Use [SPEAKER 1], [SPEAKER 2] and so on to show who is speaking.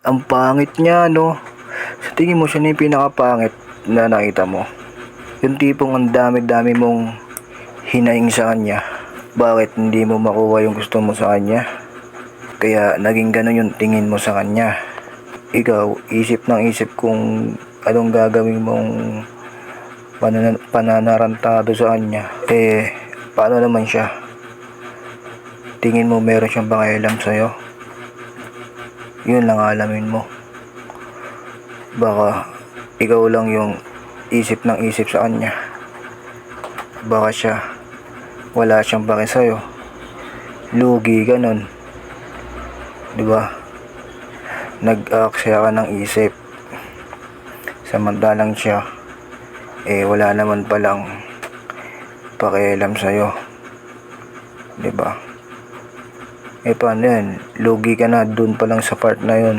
[SPEAKER 1] Ang pangit niya, no? Sa tingin mo, siya na yung pinakapangit na nakita mo. Yung tipong ang dami-dami mong hinaing sa kanya. Bakit hindi mo makuha yung gusto mo sa kanya? Kaya naging ganun yung tingin mo sa kanya. Ikaw, isip ng isip kung anong gagawin mong pananarantado sa kanya. Paano naman siya? Tingin mo meron siyang pakialam sa'yo? Yun lang alamin mo. Baka ikaw lang yung isip ng isip sa kanya. Baka siya wala siyang pake sa'yo. Lugi ka nun. Diba? Nag-aaksaya ka ng isip. Samantalang siya wala naman palang pakialam sa'yo. Diba? Paano yan? Lugi ka na dun pa lang sa part na yun.